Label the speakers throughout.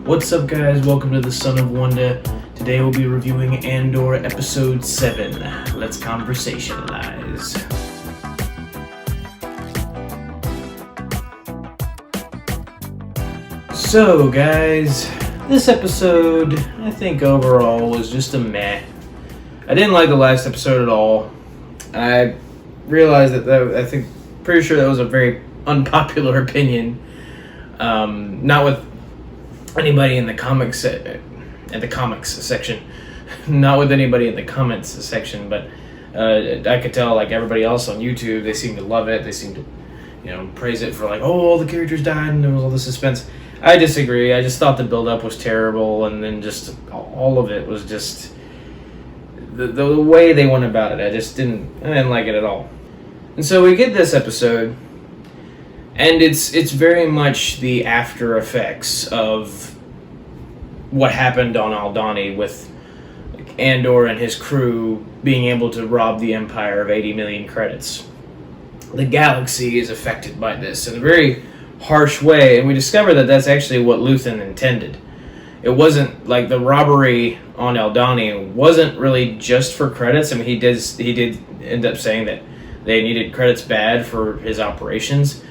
Speaker 1: What's up, guys? Welcome to the Son of Wonder. Today we'll be reviewing Andor Episode 7. Let's conversationalize. So, guys, this episode, I think overall, was just a meh. I didn't like the last episode at all. I realized pretty sure that was a very unpopular opinion. Not with anybody in the comics section, not with anybody in the comments section, but I could tell, like, everybody else on YouTube, they seem to love it. They seem to, praise it for, like, oh, all the characters died and there was all the suspense. I disagree. I just thought the build-up was terrible, and then just all of it was just the way they went about it. I didn't like it at all. And so we get this episode, and it's very much the after effects of what happened on Aldhani, with Andor and his crew being able to rob the Empire of 80 million credits. The galaxy is affected by this in a very harsh way, and we discover that that's actually what Luthen intended. It wasn't like the robbery on Aldhani wasn't really just for credits. I mean, he did end up saying that they needed credits bad for his operations,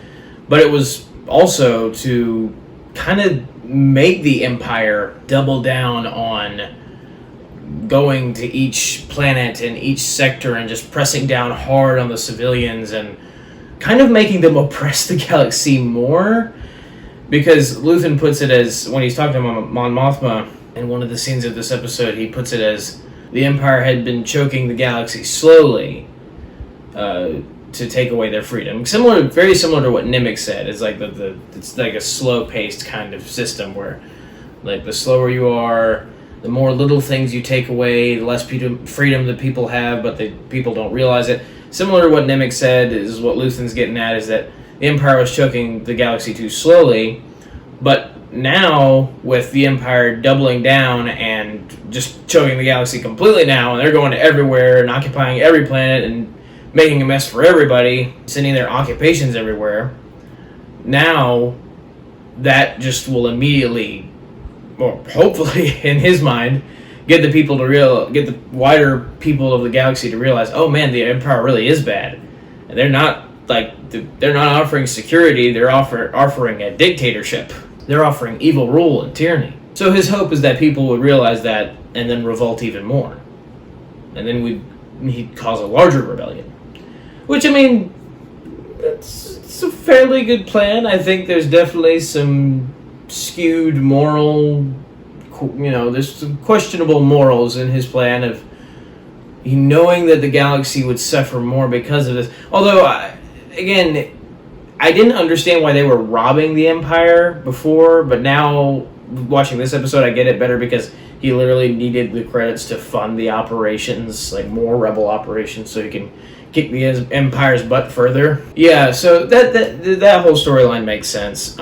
Speaker 1: but it was also to kind of make the Empire double down on going to each planet and each sector and just pressing down hard on the civilians and kind of making them oppress the galaxy more. Because Luthen puts it as, when he's talking to Mon Mothma in one of the scenes of this episode, he puts it as the Empire had been choking the galaxy slowly to take away their freedom. Very similar to what Nimic said. It's like it's like a slow-paced kind of system where, like, the slower you are, the more little things you take away, the less freedom that people have, but people don't realize it. Similar to what Nimic said is what Luthen's getting at, is that the Empire was choking the galaxy too slowly, but now, with the Empire doubling down and just choking the galaxy completely now, and they're going to everywhere and occupying every planet and making a mess for everybody, sending their occupations everywhere, now that just will immediately, or hopefully in his mind, get the wider people of the galaxy to realize, oh man, the Empire really is bad, and they're not offering security. They're offering a dictatorship. They're offering evil rule and tyranny. So his hope is that people would realize that and then revolt even more, and then he'd cause a larger rebellion. Which, I mean, it's a fairly good plan. I think there's definitely some skewed moral, there's some questionable morals in his plan of knowing that the galaxy would suffer more because of this. Although, again, I didn't understand why they were robbing the Empire before, but now, watching this episode, I get it better, because he literally needed the credits to fund the operations, like more rebel operations, so he can kick the Empire's butt further. Yeah, so that whole storyline makes sense.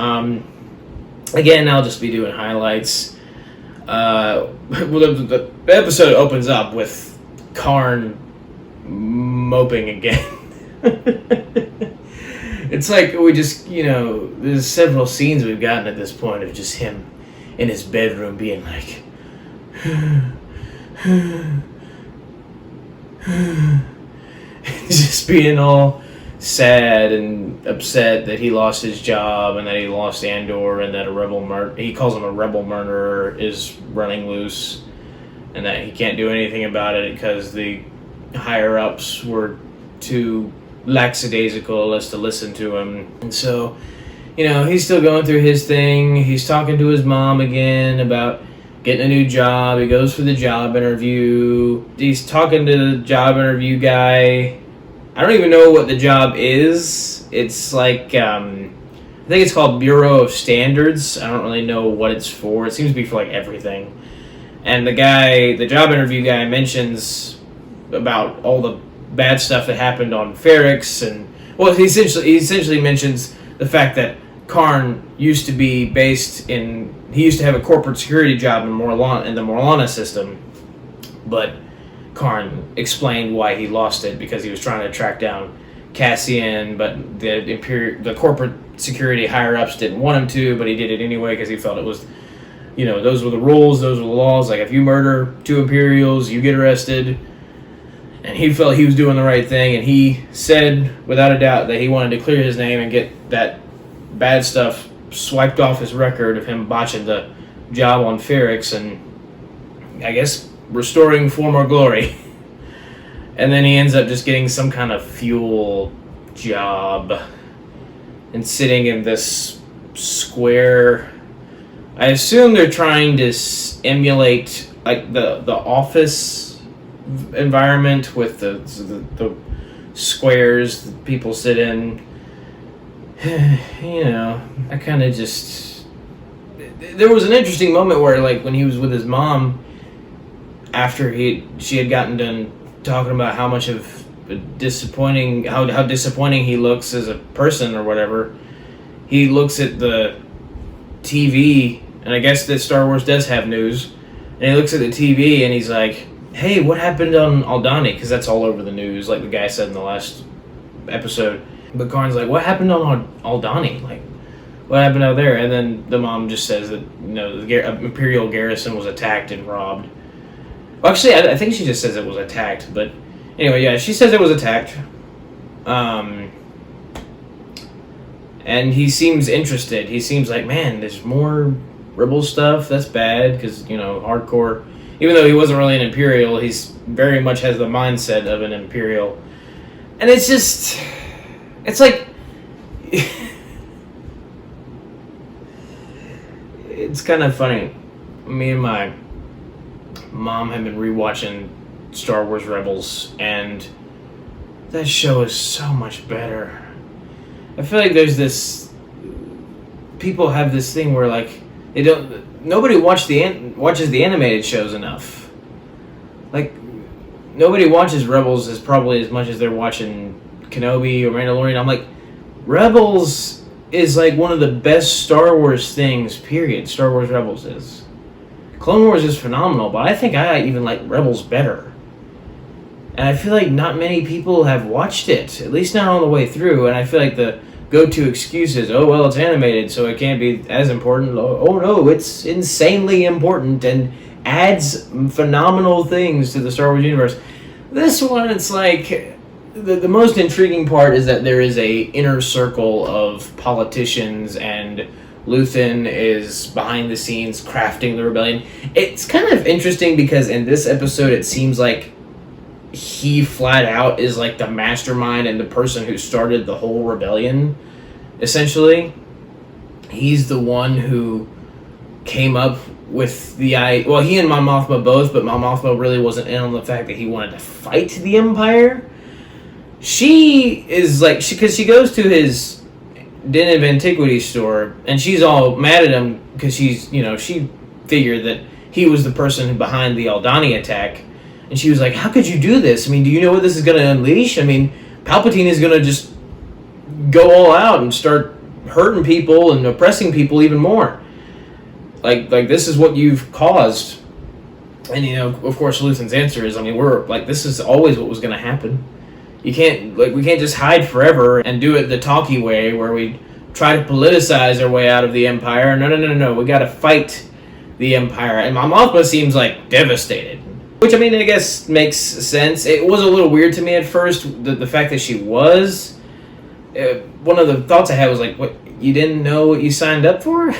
Speaker 1: Again, I'll just be doing highlights. The episode opens up with Karn moping again. It's like we just, there's several scenes we've gotten at this point of just him in his bedroom being like, just being all sad and upset that he lost his job and that he lost Andor, and that he calls him a rebel murderer, is running loose, and that he can't do anything about it because the higher ups were too lackadaisical as to listen to him. And so, he's still going through his thing. He's talking to his mom again about getting a new job. He goes for the job interview. He's talking to the job interview guy. I don't even know what the job is. It's like, I think it's called Bureau of Standards. I don't really know what it's for. It seems to be for, like, everything. And the job interview guy mentions about all the bad stuff that happened on Ferrix, and, well, he essentially mentions the fact that Karn used to be he used to have a corporate security job in the Morlana system, but Karn explained why he lost it, because he was trying to track down Cassian, but the corporate security higher ups didn't want him to, but he did it anyway because he felt it was those were the rules, those were the laws. Like, if you murder 2 Imperials, you get arrested. And he felt he was doing the right thing, and he said, without a doubt, that he wanted to clear his name and get that bad stuff swiped off his record of him botching the job on Ferrix and, I guess, restoring former glory. And then he ends up just getting some kind of fuel job and sitting in this square. I assume they're trying to emulate like the office environment with the squares that people sit in. I kind of just... There was an interesting moment where, like, when he was with his mom, after she had gotten done talking about how much of how disappointing he looks as a person or whatever, he looks at the TV, and I guess that Star Wars does have news, and he looks at the TV and he's like, hey, what happened on Aldhani? Because that's all over the news, like the guy said in the last episode. But Karn's like, what happened on Aldhani? Like, what happened out there? And then the mom just says that, the Imperial garrison was attacked and robbed. Well, actually, I think she just says it was attacked, but anyway, yeah, she says it was attacked. And he seems interested. He seems like, man, there's more Rebel stuff. That's bad, because, hardcore. Even though he wasn't really an Imperial, he's very much has the mindset of an Imperial. And it's just... It's like... It's kind of funny. Me and my mom have been rewatching Star Wars Rebels, and that show is so much better. I feel like there's this... People have this thing where, like, nobody watches the animated shows enough. Like, nobody watches Rebels as probably as much as they're watching Kenobi or Mandalorian. I'm like, Rebels is like one of the best Star Wars things, period. Star Wars Rebels is. Clone Wars is phenomenal, but I think I even like Rebels better. And I feel like not many people have watched it, at least not all the way through, and I feel like the go-to excuse is, oh, well, it's animated, so it can't be as important. Oh, no, it's insanely important and adds phenomenal things to the Star Wars universe. This one, it's like... The most intriguing part is that there is a inner circle of politicians, and Luthen is behind the scenes crafting the rebellion. It's kind of interesting because in this episode it seems like he flat out is like the mastermind and the person who started the whole rebellion, essentially. He's the one who came up with the idea. Well, he and Mon Mothma both, but Mon Mothma really wasn't in on the fact that he wanted to fight the Empire. She is like, because she goes to his Den of Antiquities store, and she's all mad at him because she figured that he was the person behind the Aldhani attack, and she was like, how could you do this? I mean, do you know what this is going to unleash? I mean, Palpatine is going to just go all out and start hurting people and oppressing people even more. Like this is what you've caused. And, of course, Luthen's answer is, I mean, we're like, this is always what was going to happen. We can't just hide forever and do it the talkie way where we try to politicize our way out of the Empire. No. We got to fight the Empire. And Mon Mothma seems like devastated. Which, I mean, I guess makes sense. It was a little weird to me at first, the fact that she was. One of the thoughts I had was like, what, you didn't know what you signed up for?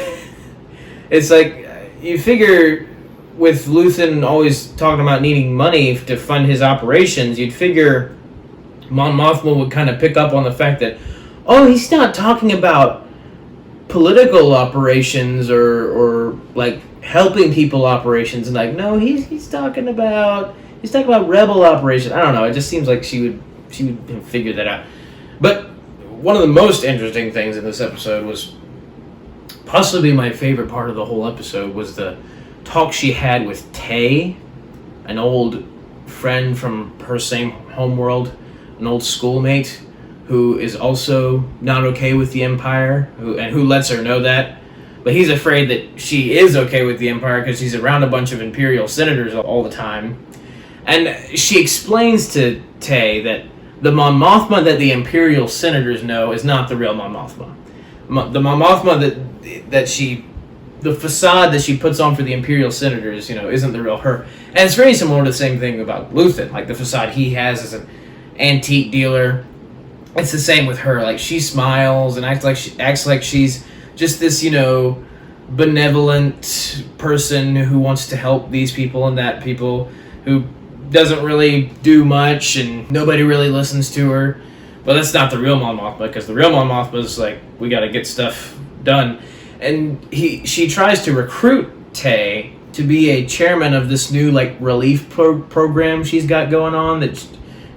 Speaker 1: It's like, you figure with Luthen always talking about needing money to fund his operations, you'd figure Mon Mothma would kind of pick up on the fact that, oh, he's not talking about political operations or like helping people operations, and like, no, he's talking about rebel operations. I don't know. It just seems like she would have figured that out. But one of the most interesting things in this episode was possibly my favorite part of the whole episode was the talk she had with Tay, an old friend from her same homeworld. An old schoolmate who is also not okay with the Empire, who lets her know that. But he's afraid that she is okay with the Empire because she's around a bunch of Imperial senators all the time. And she explains to Tay that the Mon Mothma that the Imperial senators know is not the real Mon Mothma. The Mon Mothma that she the facade that she puts on for the Imperial senators, isn't the real her. And it's very similar to the same thing about Luthen, like the facade he has as an antique dealer. It's the same with her. Like, she smiles and acts like she's just this, benevolent person who wants to help these people and that people, who doesn't really do much and nobody really listens to her. But that's not the real Mon Mothma, because the real Mon Mothma is like, we got to get stuff done. And she tries to recruit Tay to be a chairman of this new relief program she's got going on that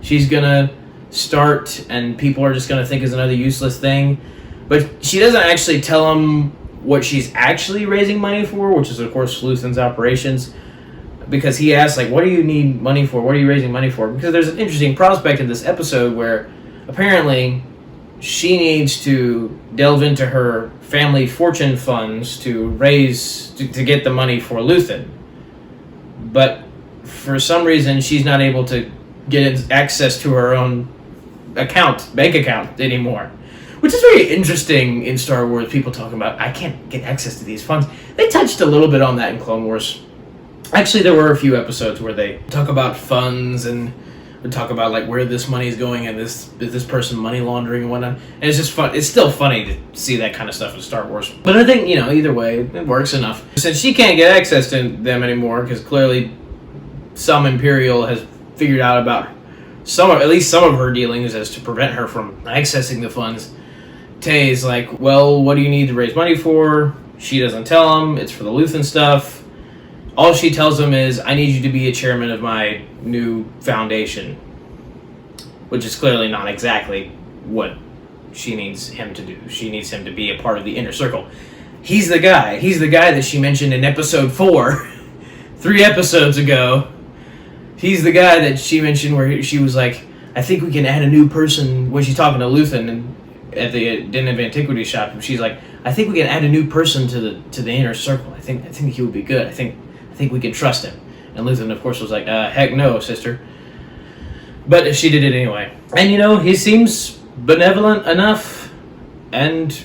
Speaker 1: she's gonna start, and people are just gonna think is another useless thing. But she doesn't actually tell them what she's actually raising money for, which is of course Luthen's operations. Because he asks, what do you need money for? What are you raising money for? Because there's an interesting prospect in this episode where apparently she needs to delve into her family fortune funds to get the money for Luthen. But for some reason, she's not able to get access to her own bank account anymore. Which is very interesting in Star Wars, people talking about, I can't get access to these funds. They touched a little bit on that in Clone Wars. Actually, there were a few episodes where they talk about funds and talk about where this money is going and is this person money laundering and whatnot. And it's just fun. It's still funny to see that kind of stuff in Star Wars. But I think, either way, it works enough. Since she can't get access to them anymore, because clearly some Imperial has figured out about at least some of her dealings as to prevent her from accessing the funds, Tay's like, well, what do you need to raise money for? She doesn't tell him. It's for the Luthen stuff. All she tells him is, I need you to be a chairman of my new foundation. Which is clearly not exactly what she needs him to do. She needs him to be a part of the inner circle. He's the guy. He's the guy that she mentioned in episode 4, 3 episodes ago. He's the guy that she mentioned where she was like, I think we can add a new person, when she's talking to Luthen at the Den of Antiquity shop. She's like, I think we can add a new person to the inner circle. I think he would be good. I think we can trust him. And Luthen, of course, was like, heck no, sister. But she did it anyway. And, he seems benevolent enough and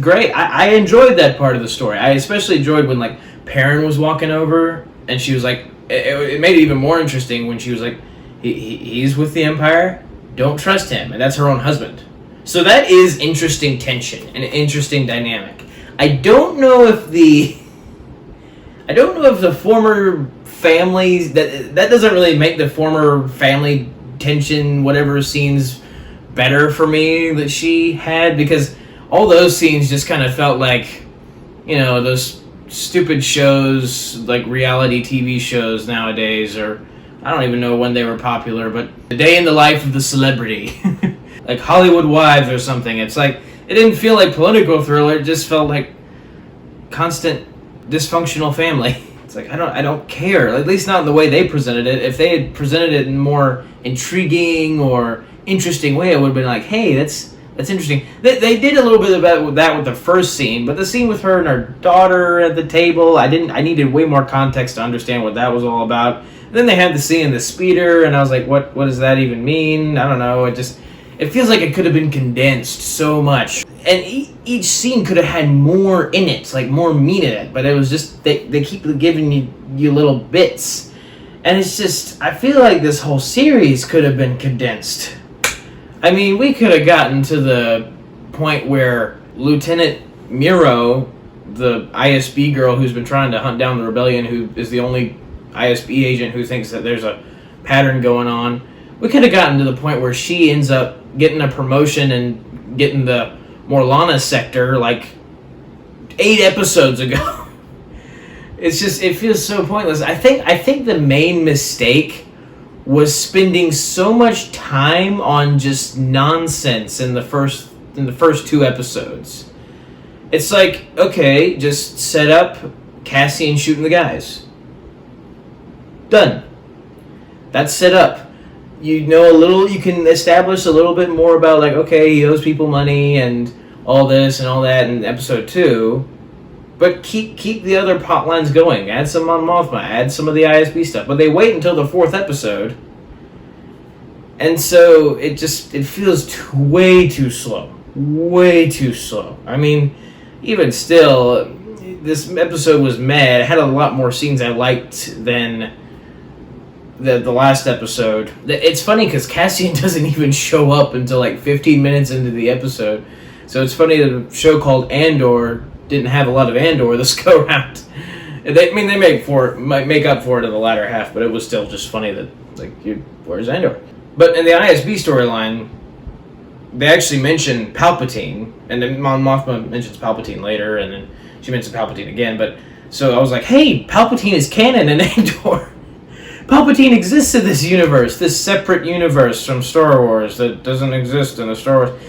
Speaker 1: great. I enjoyed that part of the story. I especially enjoyed when, Perrin was walking over, and she was like, it made it even more interesting when she was like, he's with the Empire, don't trust him. And that's her own husband. So that is interesting tension and an interesting dynamic. I don't know if the former families, that doesn't really make the former family tension, whatever scenes, better for me that she had, because all those scenes just kind of felt like, those stupid shows, like reality TV shows nowadays, or I don't even know when they were popular, but the day in the life of the celebrity, like Hollywood Wives or something. It's like, it didn't feel like political thriller, it just felt like constant dysfunctional family. It's like, I don't care, at least not in the way they presented it. If they had presented it in a more intriguing or interesting way, I would have been like, hey, that's interesting. They did a little bit of that with the first scene, but the scene with her and her daughter at the table, I needed way more context to understand what that was all about. And then they had the scene in the speeder, and I was like, what does that even mean? I don't know, it feels like it could have been condensed so much. And each scene could have had more in it, more meat in it, but it was just, they keep giving you little bits. And it's just, I feel like this whole series could have been condensed. I mean, we could have gotten to the point where Lieutenant Miro, the ISB girl who's been trying to hunt down the rebellion, who is the only ISB agent who thinks that there's a pattern going on, we could have gotten to the point where she ends up getting a promotion and getting the Morlana sector 8 episodes ago. It's just, it feels so pointless. I think the main mistake was spending so much time on just nonsense in the first 2 episodes. It's like, okay, just set up Cassian shooting the guys. Done. That's set up. You can establish a little bit more about, okay, he owes people money and all this and all that in episode 2, but keep the other plot lines going. Add some Mon Mothma, add some of the ISB stuff, but they wait until the 4th episode, and so it feels way too slow. I mean, even still, this episode was meh. It had a lot more scenes I liked than the last episode. It's funny because Cassian doesn't even show up until like 15 minutes into the episode. So it's funny that a show called Andor didn't have a lot of Andor this go round. They might make up for it in the latter half, but it was still just funny that where's Andor? But in the ISB storyline, they actually mention Palpatine, and then Mon Mothma mentions Palpatine later, and then she mentions Palpatine again. But so I was like, hey, Palpatine is canon in Andor. Palpatine exists in this universe, this separate universe from Star Wars that doesn't exist in the Star Wars.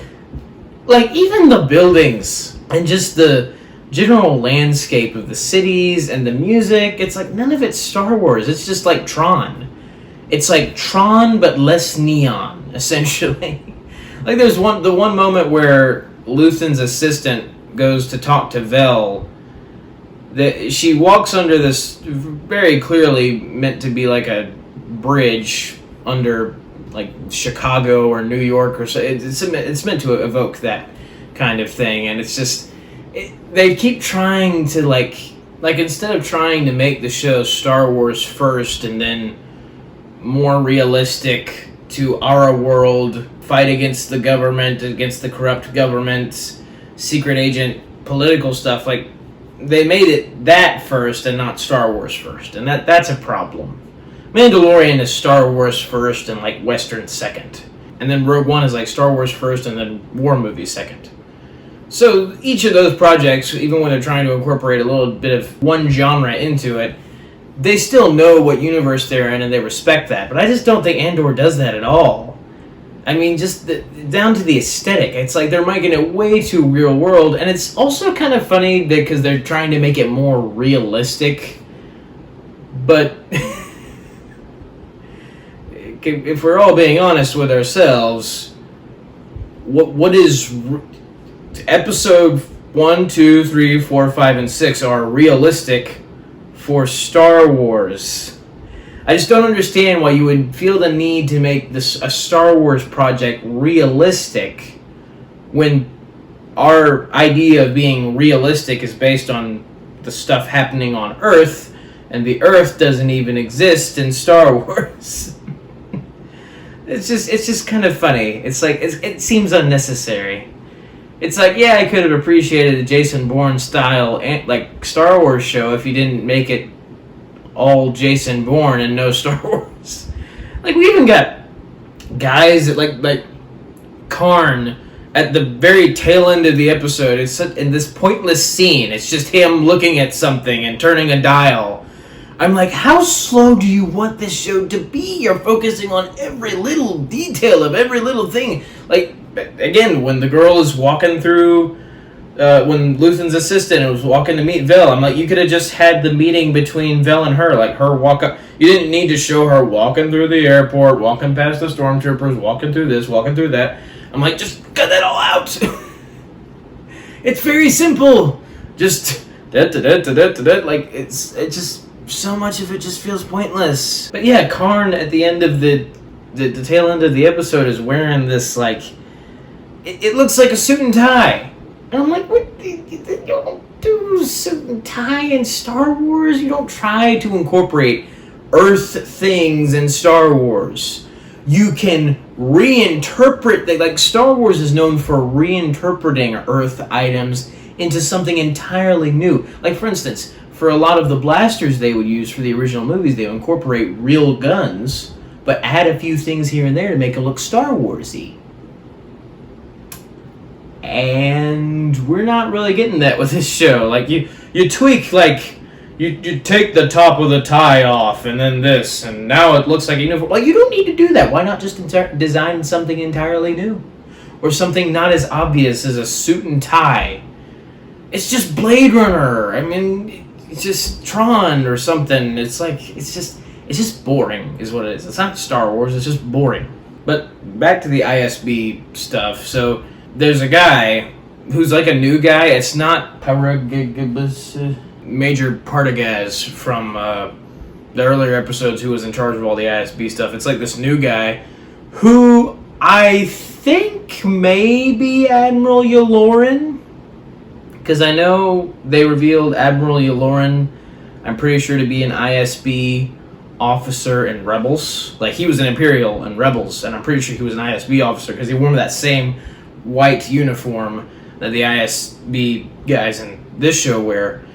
Speaker 1: Like, even the buildings and just the general landscape of the cities and the music, it's like none of it's Star Wars. It's just like Tron. It's like Tron, but less neon, essentially. Like, there's the one moment where Luthen's assistant goes to talk to Vel. That she walks under this very clearly meant to be like a bridge under like Chicago or New York or so. It's meant to evoke that kind of thing, and it's just they keep trying to like instead of trying to make the show Star Wars first and then more realistic to our world, fight against the government, against the corrupt government, secret agent, political stuff, like. They made it that first and not Star Wars first, and that's a problem. Mandalorian is Star Wars first and like Western second, and then Rogue One is like Star Wars first and then war movie second. So each of those projects, even when they're trying to incorporate a little bit of one genre into it, they still know what universe they're in and they respect that. But I just don't think Andor does that at all. I mean, just down to the aesthetic. It's like they're making it way too real world, and it's also kind of funny because they're trying to make it more realistic. But if we're all being honest with ourselves, what is episode 1, 2, 3, 4, 5, and 6 are realistic for Star Wars? I just don't understand why you would feel the need to make this a Star Wars project realistic when our idea of being realistic is based on the stuff happening on Earth, and the Earth doesn't even exist in Star Wars. It's just kind of funny. It's like it seems unnecessary. It's like, yeah, I could have appreciated the Jason Bourne style like Star Wars show if you didn't make it all Jason Bourne and no Star Wars. Like, we even got guys that like Karn at the very tail end of the episode. It's in this pointless scene. It's just him looking at something and turning a dial. I'm like, how slow do you want this show to be? You're focusing on every little detail of every little thing. Like, again, when the girl is walking through when Luthen's assistant was walking to meet Vel, I'm like, you could have just had the meeting between Vel and her, like her walk up. You didn't need to show her walking through the airport, walking past the stormtroopers, walking through this, walking through that. I'm like, just cut that all out. It's very simple. Just like it's just so much of it just feels pointless. But yeah, Karn at the end of the tail end of the episode is wearing this like it looks like a suit and tie. And I'm like, what? You don't do suit and tie in Star Wars? You don't try to incorporate Earth things in Star Wars. You can reinterpret, like Star Wars is known for reinterpreting Earth items into something entirely new. Like, for instance, for a lot of the blasters they would use for the original movies, they would incorporate real guns, but add a few things here and there to make it look Star Wars-y. And we're not really getting that with this show. Like, you tweak, like, you take the top of the tie off, and then this, and now it looks like a uniform. Like, you don't need to do that. Why not just design something entirely new? Or something not as obvious as a suit and tie. It's just Blade Runner. I mean, it's just Tron or something. It's like, it's just boring, is what it is. It's not Star Wars, it's just boring. But back to the ISB stuff. So there's a guy who's like a new guy. It's not Major Partagaz from the earlier episodes who was in charge of all the ISB stuff. It's like this new guy who I think may be Admiral Yaloran, Because I know they revealed Admiral Yularen, I'm pretty sure, to be an ISB officer in Rebels. Like, he was an Imperial in Rebels, and I'm pretty sure he was an ISB officer because he wore that same white uniform that the ISB guys in this show wear.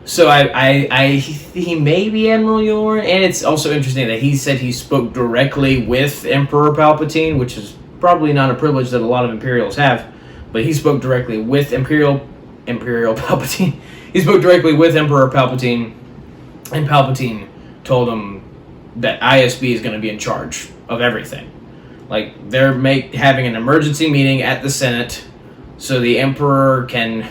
Speaker 1: So he may be Admiral Yularen, and it's also interesting that he said he spoke directly with Emperor Palpatine, which is probably not a privilege that a lot of Imperials have, but he spoke directly with Imperial Palpatine. He spoke directly with Emperor Palpatine, and Palpatine told him that ISB is going to be in charge of everything. Like, they're having an emergency meeting at the Senate so the Emperor can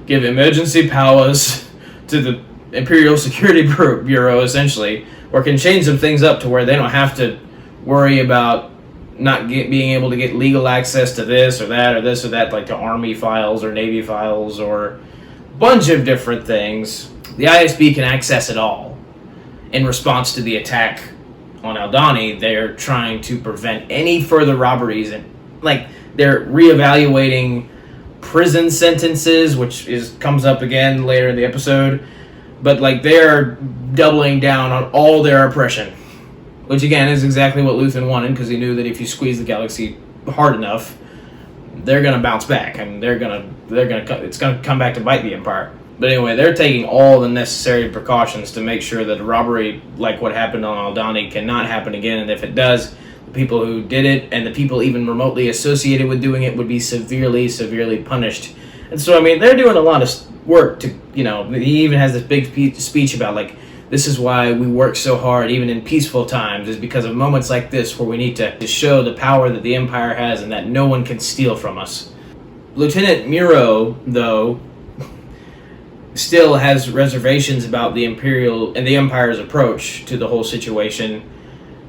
Speaker 1: give emergency powers to the Imperial Security Bureau, essentially, or can change some things up to where they don't have to worry about not being able to get legal access to this or that or this or that, like to Army files or Navy files or a bunch of different things. The ISB can access it all. In response to the attack on Aldhani, they're trying to prevent any further robberies, and like they're reevaluating prison sentences, which comes up again later in the episode. But like they're doubling down on all their oppression, which again is exactly what Luthen wanted, because he knew that if you squeeze the galaxy hard enough, they're gonna bounce back, and it's gonna come back to bite the Empire. But anyway, they're taking all the necessary precautions to make sure that a robbery like what happened on Aldhani cannot happen again, and if it does, the people who did it and the people even remotely associated with doing it would be severely, severely punished. And so, I mean, they're doing a lot of work to, he even has this big speech about, like, this is why we work so hard, even in peaceful times, is because of moments like this where we need to show the power that the Empire has and that no one can steal from us. Lieutenant Miro, though, still has reservations about the Imperial and the Empire's approach to the whole situation.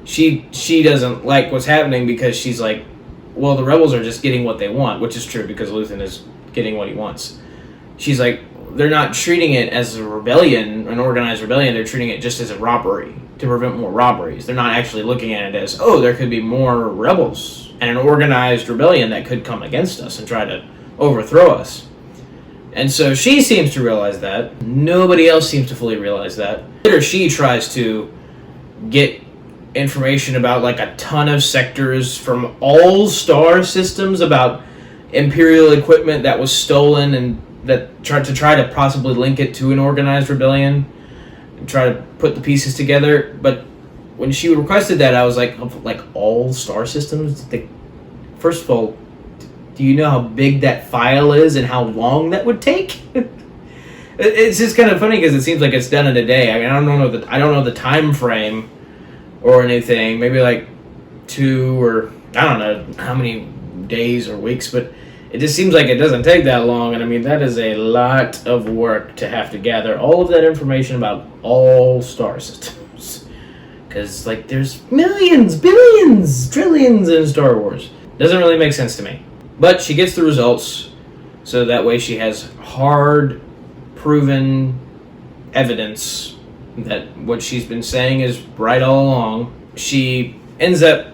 Speaker 1: She doesn't like what's happening because she's like, well, the rebels are just getting what they want, which is true because Luthen is getting what he wants. She's like, they're not treating it as a rebellion, an organized rebellion, they're treating it just as a robbery, to prevent more robberies. They're not actually looking at it as, oh, there could be more rebels and an organized rebellion that could come against us and try to overthrow us. And so she seems to realize that. Nobody else seems to fully realize that. Later, she tries to get information about like a ton of sectors from all star systems about Imperial equipment that was stolen and that try to possibly link it to an organized rebellion and try to put the pieces together. But when she requested that, I was like all star systems? First of all, do you know how big that file is and how long that would take? It's just kind of funny because it seems like it's done in a day. I mean, I don't know the time frame or anything. Maybe like 2 or I don't know how many days or weeks, but it just seems like it doesn't take that long. And I mean, that is a lot of work to have to gather all of that information about all star systems. Because like there's millions, billions, trillions in Star Wars. Doesn't really make sense to me. But she gets the results, so that way she has hard, proven evidence that what she's been saying is right all along. She ends up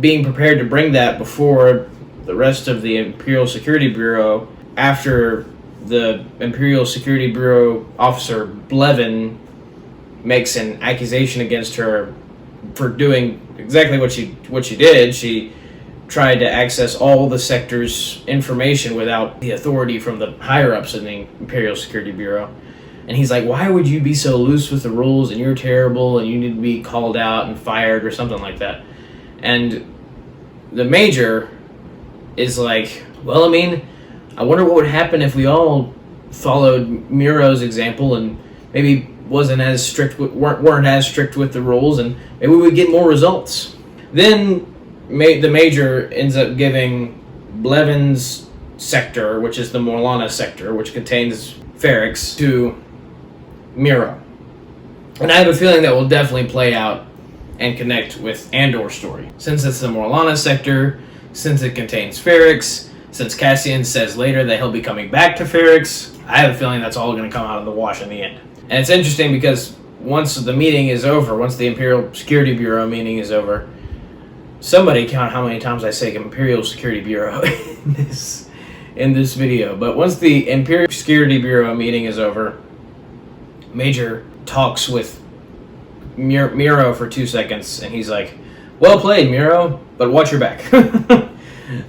Speaker 1: being prepared to bring that before the rest of the Imperial Security Bureau after the Imperial Security Bureau officer Blevin makes an accusation against her for doing exactly what she did. She tried to access all the sector's information without the authority from the higher-ups in the Imperial Security Bureau. And he's like, why would you be so loose with the rules, and you're terrible, and you need to be called out and fired or something like that. And the Major is like, well, I mean, I wonder what would happen if we all followed Miro's example and maybe weren't as strict with the rules, and maybe we would get more results. Then the Major ends up giving Blevin's sector, which is the Morlana sector, which contains Ferrix, to Miro. And I have a feeling that will definitely play out and connect with Andor's story. Since it's the Morlana sector, since it contains Ferrix, since Cassian says later that he'll be coming back to Ferrix, I have a feeling that's all going to come out of the wash in the end. And it's interesting because once the meeting is over, once the Imperial Security Bureau meeting is over, somebody count how many times I say Imperial Security Bureau in in this video. But once the Imperial Security Bureau meeting is over, Major talks with Miro for 2 seconds, and he's like, "Well played, Miro, but watch your back."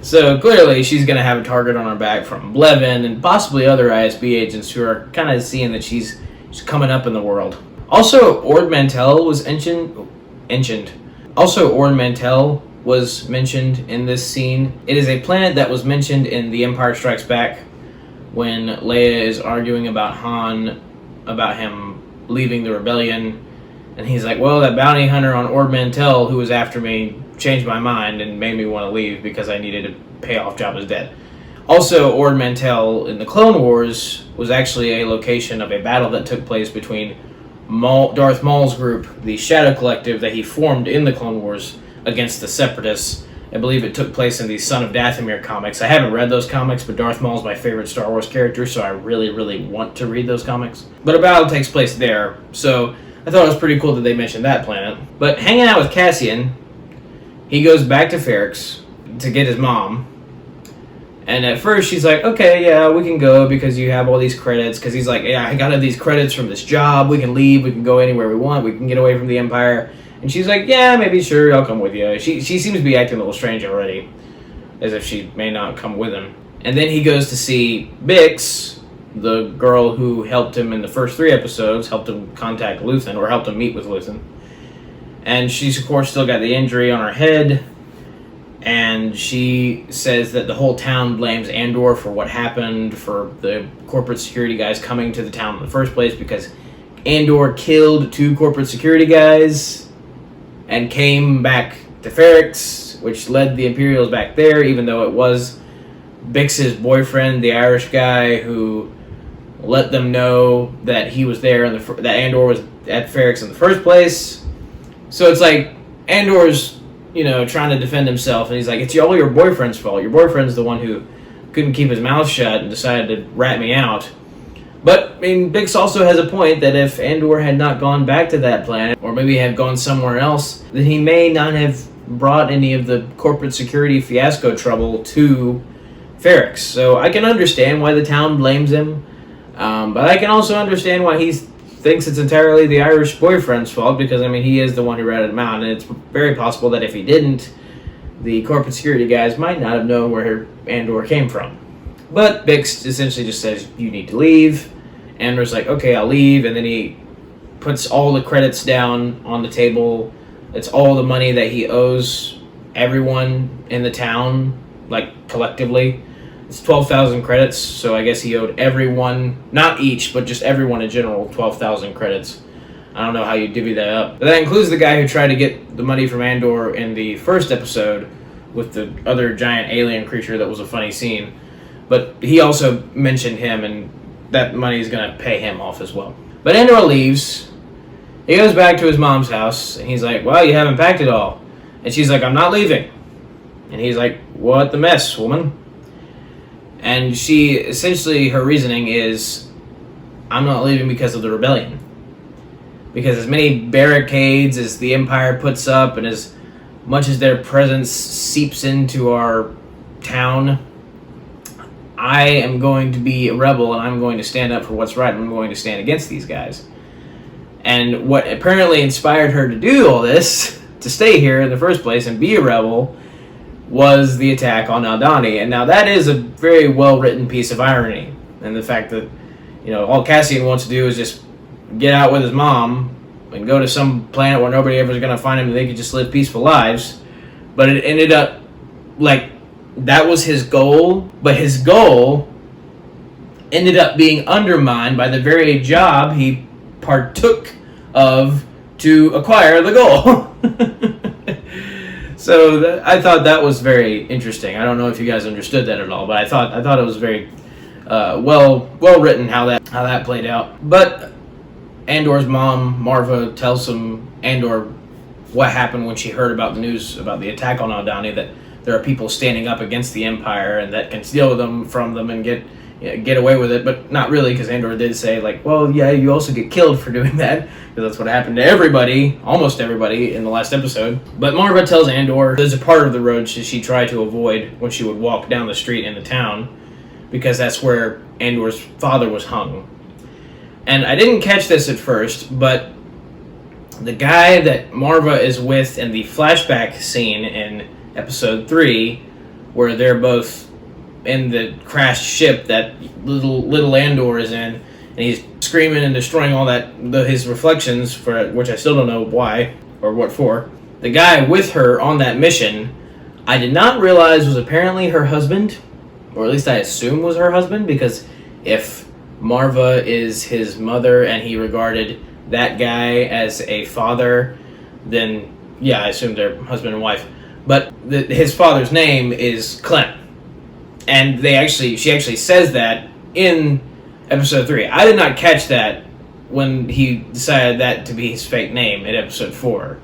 Speaker 1: So clearly she's going to have a target on her back from Blevin and possibly other ISB agents who are kind of seeing that she's coming up in the world. Also, Ord Mantell was mentioned in this scene. It is a planet that was mentioned in The Empire Strikes Back when Leia is arguing about Han, about him leaving the rebellion, and he's like, well, that bounty hunter on Ord Mantell who was after me changed my mind and made me want to leave because I needed to pay off Jabba's debt. Also, Ord Mantell in the Clone Wars was actually a location of a battle that took place between Darth Maul's group, the Shadow Collective that he formed in the Clone Wars, against the Separatists. I believe it took place in the Son of Dathomir comics. I haven't read those comics, but Darth Maul's my favorite Star Wars character, so I really, really want to read those comics. But a battle takes place there, so I thought it was pretty cool that they mentioned that planet. But hanging out with Cassian, he goes back to Ferrix to get his mom. And at first she's like, okay, yeah, we can go because you have all these credits. Because he's like, yeah, I got these credits from this job. We can leave. We can go anywhere we want. We can get away from the Empire. And she's like, yeah, maybe, sure, I'll come with you. She seems to be acting a little strange already, as if she may not come with him. And then he goes to see Bix, the girl who helped him in the first 3 episodes, helped him contact Luthen, or helped him meet with Luthen. And she's, of course, still got the injury on her head. And she says that the whole town blames Andor for what happened, for the corporate security guys coming to the town in the first place, because Andor killed 2 corporate security guys and came back to Ferrix, which led the Imperials back there, even though it was Bix's boyfriend, the Irish guy, who let them know that he was there, and that Andor was at Ferrix in the first place. So it's like Andor's, trying to defend himself, and he's like, it's all your boyfriend's fault. Your boyfriend's the one who couldn't keep his mouth shut and decided to rat me out. But, I mean, Bix also has a point that if Andor had not gone back to that planet, or maybe had gone somewhere else, then he may not have brought any of the corporate security fiasco trouble to Ferrix. So I can understand why the town blames him, but I can also understand why he thinks it's entirely the Irish boyfriend's fault, because, I mean, he is the one who ratted him out, and it's very possible that if he didn't, the corporate security guys might not have known where Andor came from. But Bix essentially just says, you need to leave. Andor's like, okay, I'll leave. And then he puts all the credits down on the table. It's all the money that he owes everyone in the town, like, collectively. It's 12,000 credits, so I guess he owed everyone, not each, but just everyone in general, 12,000 credits. I don't know how you divvy that up. But that includes the guy who tried to get the money from Andor in the first episode with the other giant alien creature that was a funny scene. But he also mentioned him, and that money is going to pay him off as well. But Andor leaves. He goes back to his mom's house, and he's like, well, you haven't packed it all. And she's like, I'm not leaving. And he's like, what the mess, woman? And she, essentially, her reasoning is, I'm not leaving because of the rebellion. Because as many barricades as the Empire puts up, and as much as their presence seeps into our town, I am going to be a rebel, and I'm going to stand up for what's right, and I'm going to stand against these guys. And what apparently inspired her to do all this, to stay here in the first place and be a rebel, was the attack on Aldhani. And now that is a very well-written piece of irony. And the fact that, all Cassian wants to do is just get out with his mom and go to some planet where nobody ever is going to find him and they could just live peaceful lives. But it ended up, that was his goal, but his goal ended up being undermined by the very job he partook of to acquire the goal. So I thought that was very interesting. I don't know if you guys understood that at all, but I thought it was very well written how that played out. But Andor's mom, Marva, tells Andor what happened when she heard about the news about the attack on Aldhani, that there are people standing up against the Empire and that can steal them from them and get away with it, but not really, because Andor did say, well, yeah, you also get killed for doing that, because that's what happened to everybody, almost everybody, in the last episode. But Marva tells Andor there's a part of the road she tried to avoid when she would walk down the street in the town, because that's where Andor's father was hung. And I didn't catch this at first, but the guy that Marva is with in the flashback scene in episode 3, where they're both in the crashed ship that little Andor is in, and he's screaming and destroying all his reflections, for which I still don't know why or what for. The guy with her on that mission, I did not realize was apparently her husband, or at least I assume was her husband, because if Marva is his mother and he regarded that guy as a father, then yeah, I assume they're husband and wife. But his father's name is Clem, and she actually says that in episode 3. I did not catch that when he decided that to be his fake name in episode 4.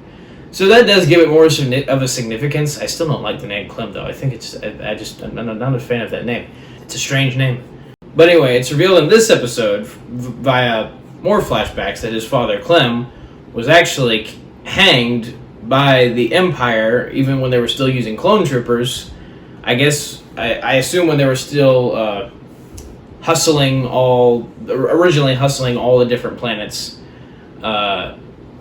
Speaker 1: So that does give it more of a significance. I still don't like the name Clem, though. I think I'm not a fan of that name. It's a strange name. But anyway, it's revealed in this episode via more flashbacks that his father, Clem, was actually hanged by the Empire even when they were still using clone troopers. I guess, I assume when they were still originally hustling all the different planets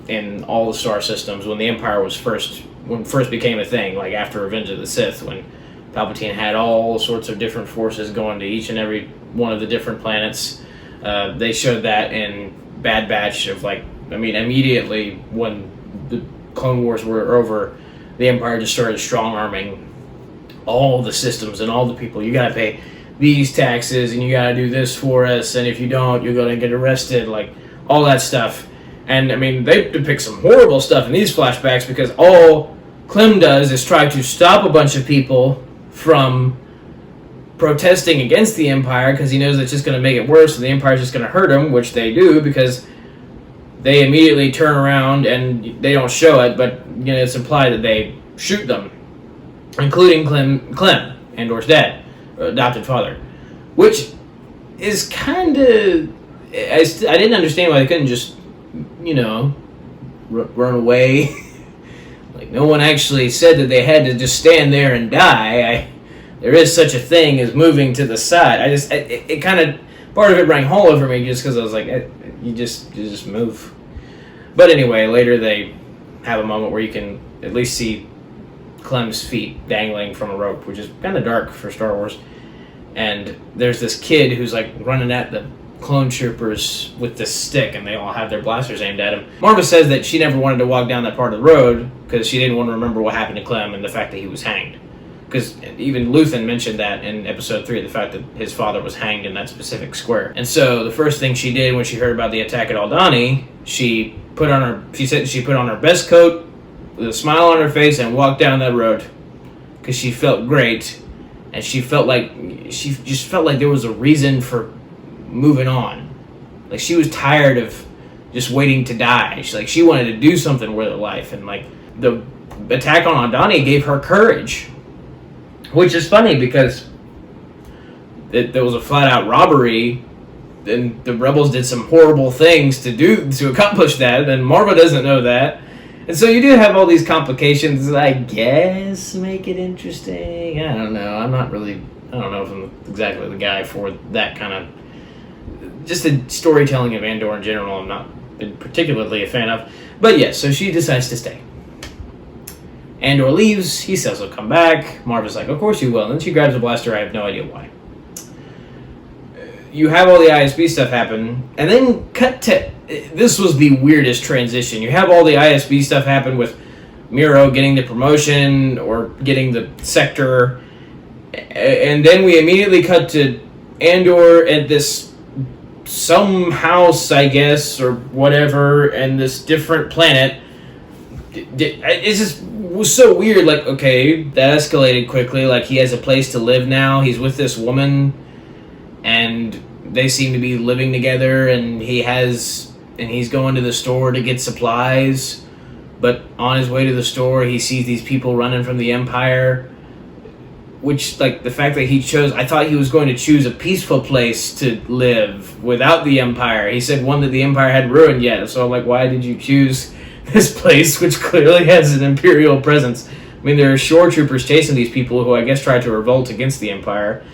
Speaker 1: in all the star systems when the Empire first became a thing, like after Revenge of the Sith, when Palpatine had all sorts of different forces going to each and every one of the different planets. They showed that in Bad Batch immediately when the Clone Wars were over, the Empire just started strong-arming all the systems and all the people. You gotta pay these taxes, and you gotta do this for us, and if you don't, you're gonna get arrested, like, all that stuff. And, they depict some horrible stuff in these flashbacks, because all Clem does is try to stop a bunch of people from protesting against the Empire, because he knows it's just going to make it worse, and the Empire's just going to hurt him, which they do, because they immediately turn around, and they don't show it, but it's implied that they shoot them, including Clem, Andor's dad, adopted father, which is kind of... I didn't understand why they couldn't just, run away. Like, no one actually said that they had to just stand there and die. There is such a thing as moving to the side. It kind of, part of it rang hollow over me just because I was like, you just move. But anyway, later they have a moment where you can at least see Clem's feet dangling from a rope, which is kind of dark for Star Wars. And there's this kid who's like running at the clone troopers with this stick, and they all have their blasters aimed at him. Marva says that she never wanted to walk down that part of the road because she didn't want to remember what happened to Clem and the fact that he was hanged. Because even Luthen mentioned that in episode 3, the fact that his father was hanged in that specific square. And so the first thing she did when she heard about the attack at Aldhani, she said she put on her best coat with a smile on her face and walked down that road because she felt great, and she just felt like there was a reason for moving on. Like, she was tired of just waiting to die. She wanted to do something with her life, and like the attack on Aldhani gave her courage. Which is funny because there was a flat-out robbery, and the rebels did some horrible things to accomplish that, and Marva doesn't know that. And so you do have all these complications that I guess make it interesting. I don't know. I don't know if I'm exactly the guy for that kind of... Just the storytelling of Andor in general I'm not been particularly a fan of. But yes, so she decides to stay. Andor leaves, he says he'll come back. Marva's like, of course you will. And then she grabs a blaster, I have no idea why. You have all the ISB stuff happen, and then cut to... This was the weirdest transition. You have all the ISB stuff happen with Miro getting the promotion or getting the sector, and then we immediately cut to Andor at some house, I guess, or whatever, and this different planet. It just was so weird. Like, okay, that escalated quickly. Like, he has a place to live now. He's with this woman, and they seem to be living together, and he's going to the store to get supplies, but on his way to the store, he sees these people running from the Empire, which, like, the fact that I thought he was going to choose a peaceful place to live without the Empire. He said one that the Empire hadn't ruined yet, so I'm like, why did you choose this place, which clearly has an Imperial presence? I mean, there are shore troopers chasing these people who I guess tried to revolt against the Empire.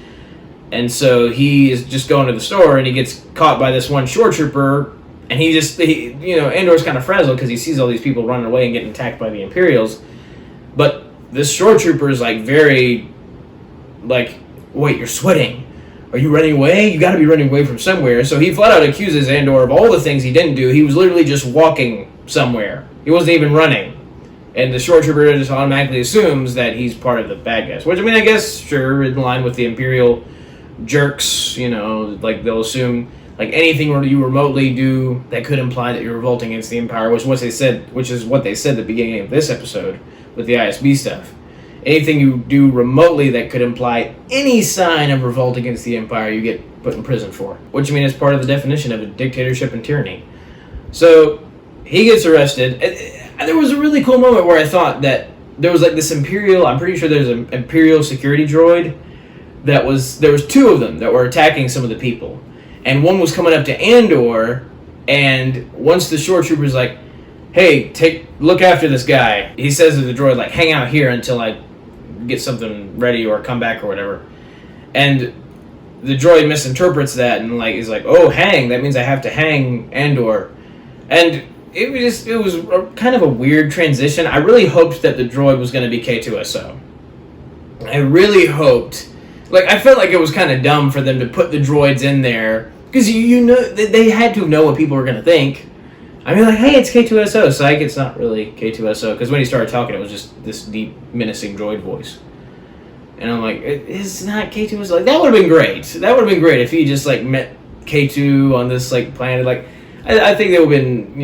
Speaker 1: And so he is just going to the store, and he gets caught by this one shore trooper, and Andor's kind of frazzled because he sees all these people running away and getting attacked by the Imperials. But this shore trooper is like very, like, wait, you're sweating. Are you running away? You got to be running away from somewhere. So he flat out accuses Andor of all the things he didn't do. He was literally just walking somewhere. He wasn't even running. And the shore trooper just automatically assumes that he's part of the bad guys. Which, I mean, I guess, sure, in line with the Imperial jerks, like they'll assume like anything you remotely do that could imply that you're revolting against the Empire, which is what they said at the beginning of this episode with the ISB stuff. Anything you do remotely that could imply any sign of revolt against the Empire, you get put in prison for. Which, I mean, is part of the definition of a dictatorship and tyranny. So, he gets arrested. And there was a really cool moment where I thought that there was like this I'm pretty sure there's an Imperial security droid there was two of them that were attacking some of the people. And one was coming up to Andor, and once the shore trooper's like, hey, look after this guy, he says to the droid, like, hang out here until I get something ready or come back or whatever. And the droid misinterprets that and like is like, oh, hang, that means I have to hang Andor. And it was kind of a weird transition. I really hoped that the droid was going to be K2SO. I really hoped. Like, I felt like it was kind of dumb for them to put the droids in there because they had to know what people were going to think. I mean, like, hey, it's K2SO. Psych, it's not really K2SO. Because when he started talking, it was just this deep, menacing droid voice. And I'm like, it's not K2SO. Like, that would have been great. That would have been great if he just, like, met K2 on this, like, planet. Like, I think it would have been,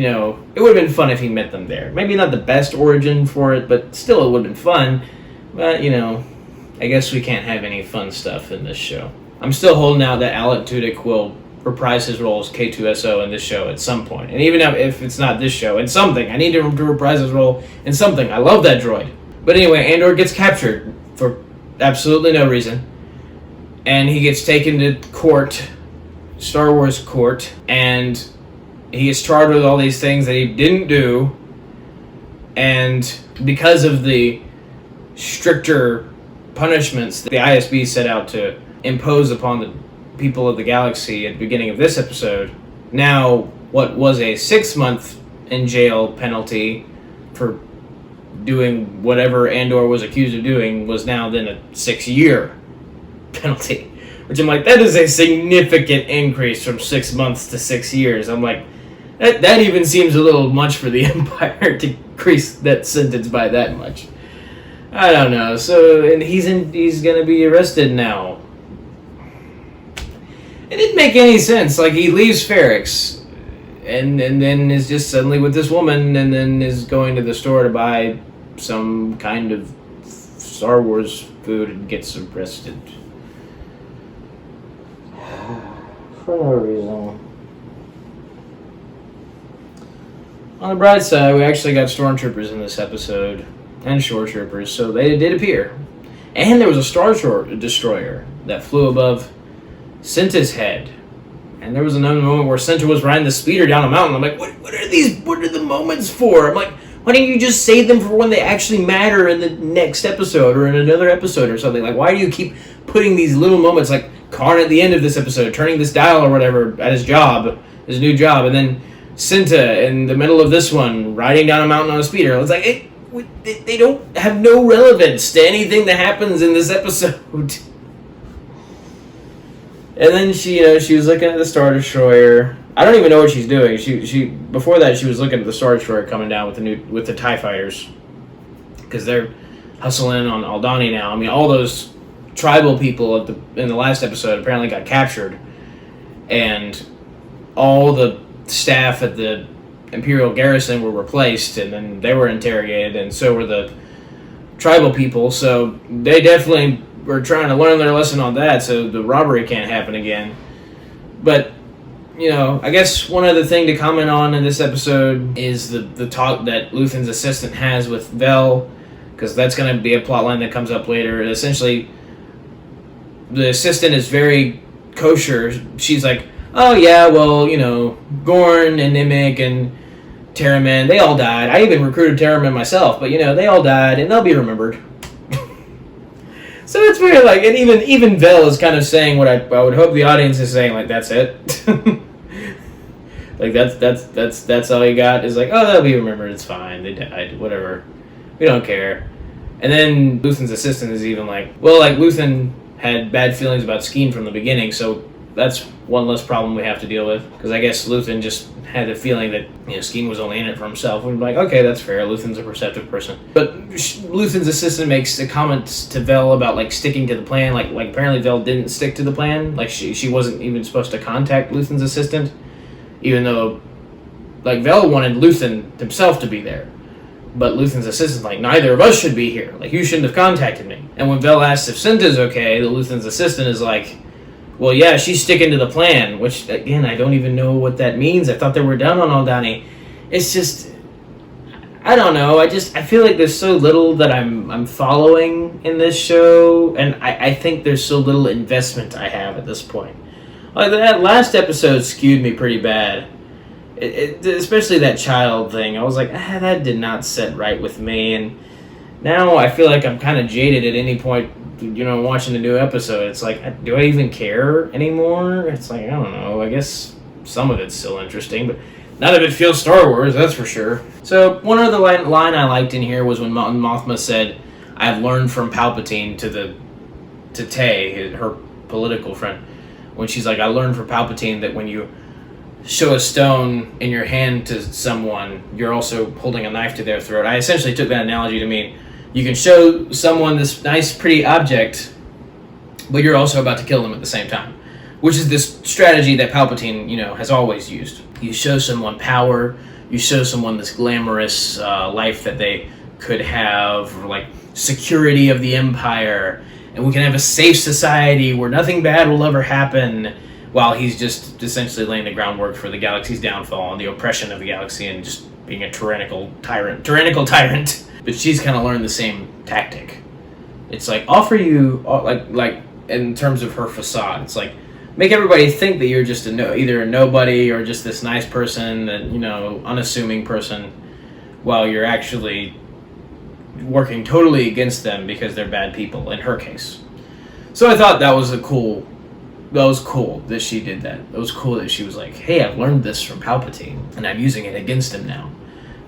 Speaker 1: it would have been fun if he met them there. Maybe not the best origin for it, but still it would have been fun. But, I guess we can't have any fun stuff in this show. I'm still holding out that Alec Tudyk will reprise his role as K2SO in this show at some point. And even if it's not this show, in something. I need him to reprise his role in something. I love that droid. But anyway, Andor gets captured for absolutely no reason. And he gets taken to court, Star Wars court, and he gets charged with all these things that he didn't do. And because of the stricter punishments that the ISB set out to impose upon the people of the galaxy at the beginning of this episode, now what was a 6-month in jail penalty for doing whatever Andor was accused of doing was now then a 6-year penalty. Which I'm like, that is a significant increase from 6 months to 6 years. I'm like, that even seems a little much for the Empire to increase that sentence by that much. I don't know. So, and he's gonna be arrested now. It didn't make any sense. Like, he leaves Ferrix, and then is just suddenly with this woman, and then is going to the store to buy some kind of Star Wars food and gets arrested. For no reason. On the bright side, we actually got stormtroopers in this episode, and shore troopers, so they did appear. And there was a Star Destroyer that flew above Cinta's head. And there was another moment where Cinta was riding the speeder down a mountain. I'm like, what are the moments for? I'm like, why don't you just save them for when they actually matter in the next episode or in another episode or something? Like, why do you keep putting these little moments, like Karn at the end of this episode, turning this dial or whatever at his new job, and then Cinta in the middle of this one, riding down a mountain on a speeder. It's like, they don't have no relevance to anything that happens in this episode. And then she was looking at the Star Destroyer. I don't even know what she's doing. She before that she was looking at the Star Destroyer coming down with the TIE fighters, because they're hustling on Aldhani now. I mean, all those tribal people in the last episode apparently got captured, and all the staff at the Imperial garrison were replaced, and then they were interrogated, and so were the tribal people. So they definitely were trying to learn their lesson on that, so the robbery can't happen again. But, I guess one other thing to comment on in this episode is the talk that Luthen's assistant has with Vel, because that's going to be a plotline that comes up later. Essentially, the assistant is very kosher. She's like, oh yeah, well, Gorn and Nimic and Terraman, they all died. I even recruited Terraman myself, but they all died, and they'll be remembered. So That's weird. Like, and even Vel is kind of saying what I would hope the audience is saying. Like, that's it. Like, that's all you got. Is like, oh, they'll be remembered. It's fine. They died. Whatever. We don't care. And then Luthen's assistant is even like, well, like, Luthen had bad feelings about Skeen from the beginning, so that's one less problem we have to deal with. Because I guess Luthen just had the feeling that, Skeen was only in it for himself. We'd be like, okay, that's fair. Luthen's a perceptive person. But Luthen's assistant makes the comments to Vel about, like, sticking to the plan. Like apparently Vel didn't stick to the plan. Like, she wasn't even supposed to contact Luthen's assistant. Even though, like, Vel wanted Luthen himself to be there. But Luthen's assistant's like, neither of us should be here. Like, you shouldn't have contacted me. And when Vel asks if Cinta's okay, the Luthen's assistant is like, well, yeah, she's sticking to the plan. Which, again, I don't even know what that means. I thought they were done on Aldhani. It's just, I don't know. I feel like there's so little that I'm following in this show. And I think there's so little investment I have at this point. Like, that last episode skewed me pretty bad. Especially that child thing. I was like, that did not sit right with me. And now I feel like I'm kind of jaded at any point, watching a new episode. It's like, do I even care anymore? It's like, I don't know. I guess some of it's still interesting, but none of it feels Star Wars, that's for sure. So one other line I liked in here was when Mothma said, I've learned from Palpatine to Tay, her political friend. When she's like, I learned from Palpatine that when you show a stone in your hand to someone, you're also holding a knife to their throat. I essentially took that analogy to mean you can show someone this nice, pretty object, but you're also about to kill them at the same time. Which is this strategy that Palpatine, has always used. You show someone power, you show someone this glamorous life that they could have, or like security of the Empire, and we can have a safe society where nothing bad will ever happen, while he's just essentially laying the groundwork for the galaxy's downfall and the oppression of the galaxy and just being a tyrannical tyrant. But she's kind of learned the same tactic. It's like, offer you, like in terms of her facade, it's like, make everybody think that you're just either a nobody or just this nice person, that, unassuming person, while you're actually working totally against them because they're bad people, in her case. So I thought that was cool that she did that. It was cool that she was like, hey, I've learned this from Palpatine, and I'm using it against him now.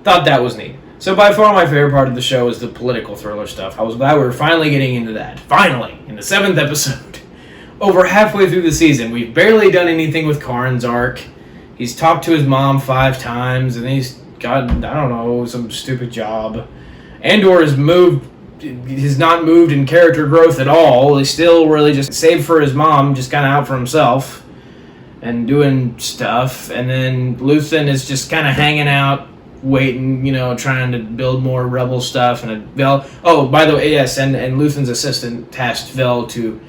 Speaker 1: Thought that was neat. So by far my favorite part of the show is the political thriller stuff. I was glad we were finally getting into that. Finally, in the 7th episode. Over halfway through the season, we've barely done anything with Karn's arc. He's talked to his mom 5 times, and he's got, I don't know, some stupid job. Andor has not moved in character growth at all. He's still really just, save for his mom, just kind of out for himself and doing stuff. And then Luthen is just kind of hanging out, waiting, trying to build more rebel stuff. And Vel, oh, by the way, yes, and Luthen's assistant tasked Vel to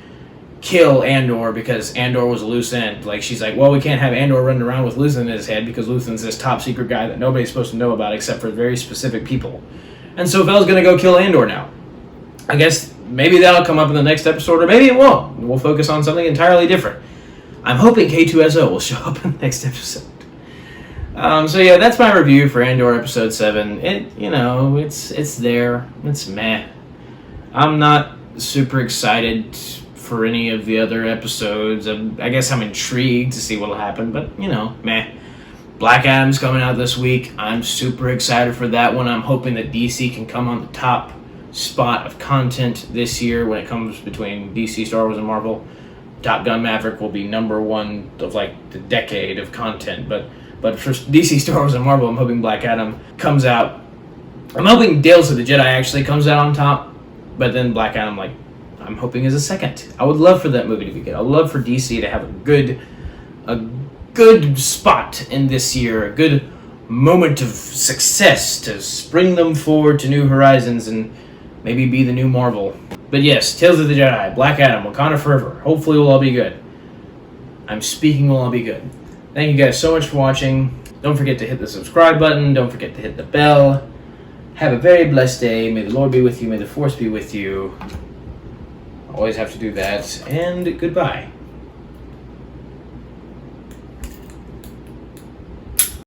Speaker 1: kill Andor because Andor was a loose end. Like, she's like, well, we can't have Andor running around with Luthen in his head because Luthen's this top secret guy that nobody's supposed to know about except for very specific people. And so Vel's gonna go kill Andor now. I guess maybe that'll come up in the next episode, or maybe it won't. We'll focus on something entirely different. I'm hoping K2SO will show up in the next episode. So yeah, that's my review for Andor episode 7. It's there. It's meh. I'm not super excited for any of the other episodes. I guess I'm intrigued to see what'll happen, but meh. Black Adam's coming out this week. I'm super excited for that one. I'm hoping that DC can come on the top spot of content this year when it comes between DC, Star Wars, and Marvel. Top Gun Maverick will be number 1 of like the decade of content, but for DC, Star Wars, and Marvel, I'm hoping Black Adam comes out. I'm hoping Tales of the Jedi actually comes out on top, but then Black Adam, I'm hoping is a second. I would love for that movie to be good. I would love for DC to have a good spot in this year, a good moment of success to spring them forward to new horizons and maybe be the new Marvel. But yes, Tales of the Jedi, Black Adam, Wakanda Forever. Hopefully we'll all be good. I'm speaking we'll all be good. Thank you guys so much for watching. Don't forget to hit the subscribe button. Don't forget to hit the bell. Have a very blessed day. May the Lord be with you. May the Force be with you. Always have to do that. And goodbye.